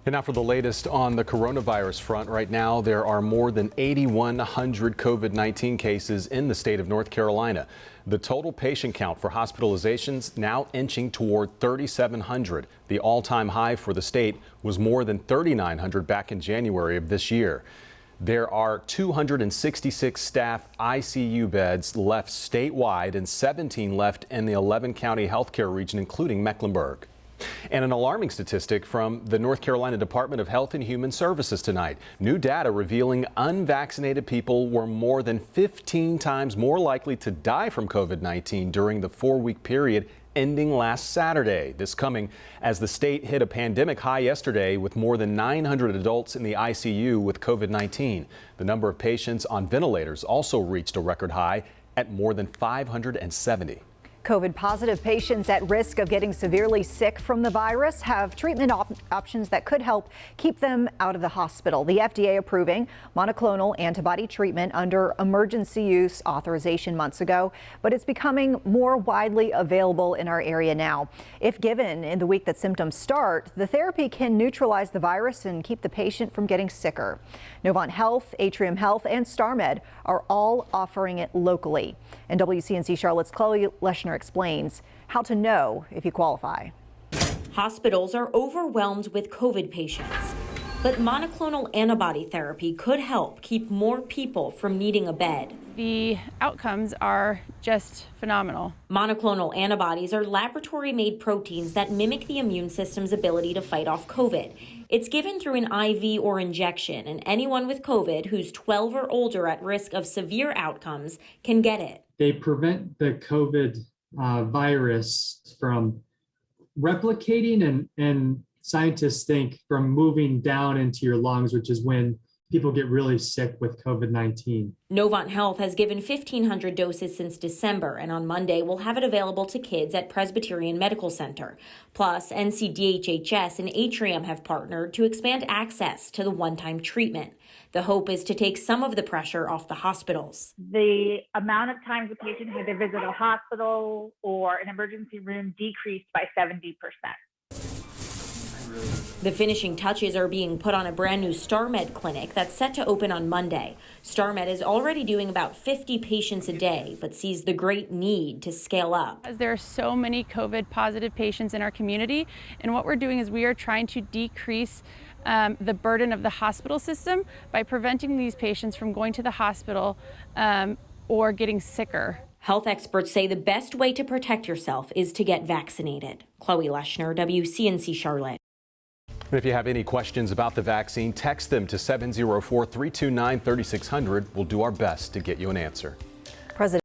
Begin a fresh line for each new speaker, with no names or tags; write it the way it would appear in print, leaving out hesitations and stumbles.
And now for the latest on the coronavirus front. Right now, there are more than 8,100 COVID-19 cases in the state of North Carolina. The total patient count for hospitalizations now inching toward 3,700. The all-time high for the state was more than 3,900 back in January of this year. There are 266 staff ICU beds left statewide and 17 left in the 11-county healthcare region, including Mecklenburg. And an alarming statistic from the North Carolina Department of Health and Human Services tonight. New data revealing unvaccinated people were more than 15 times more likely to die from COVID-19 during the 4-week period ending last Saturday. This coming as the state hit a pandemic high yesterday with more than 900 adults in the ICU with COVID-19. The number of patients on ventilators also reached a record high at more than 570.
COVID-positive patients at risk of getting severely sick from the virus have treatment options that could help keep them out of the hospital. The FDA approving monoclonal antibody treatment under emergency use authorization months ago, but it's becoming more widely available in our area now. If given in the week that symptoms start, the therapy can neutralize the virus and keep the patient from getting sicker. Novant Health, Atrium Health, and StarMed are all offering it locally. And WCNC Charlotte's Chloe Leschner explains how to know if you qualify.
Hospitals are overwhelmed with COVID patients, but monoclonal antibody therapy could help keep more people from needing a bed.
The outcomes are just phenomenal.
Monoclonal antibodies are laboratory-made proteins that mimic the immune system's ability to fight off COVID. It's given through an IV or injection, and anyone with COVID who's 12 or older at risk of severe outcomes can get it.
They prevent the COVID virus from replicating and scientists think from moving down into your lungs, which is when people get really sick with COVID-19.
Novant Health has given 1,500 doses since December, and on Monday will have it available to kids at Presbyterian Medical Center. Plus, NCDHHS and Atrium have partnered to expand access to the one-time treatment. The hope is to take some of the pressure off the hospitals.
The amount of times a patient had to visit a hospital or an emergency room decreased by 70%.
The finishing touches are being put on a brand new StarMed clinic that's set to open on Monday. StarMed is already doing about 50 patients a day, but sees the great need to scale up.
As there are so many COVID positive patients in our community, and what we're doing is we are trying to decrease the burden of the hospital system by preventing these patients from going to the hospital or getting sicker.
Health experts say the best way to protect yourself is to get vaccinated. Chloe Leschner, WCNC Charlotte.
If you have any questions about the vaccine, text them to 704-329-3600. We'll do our best to get you an answer.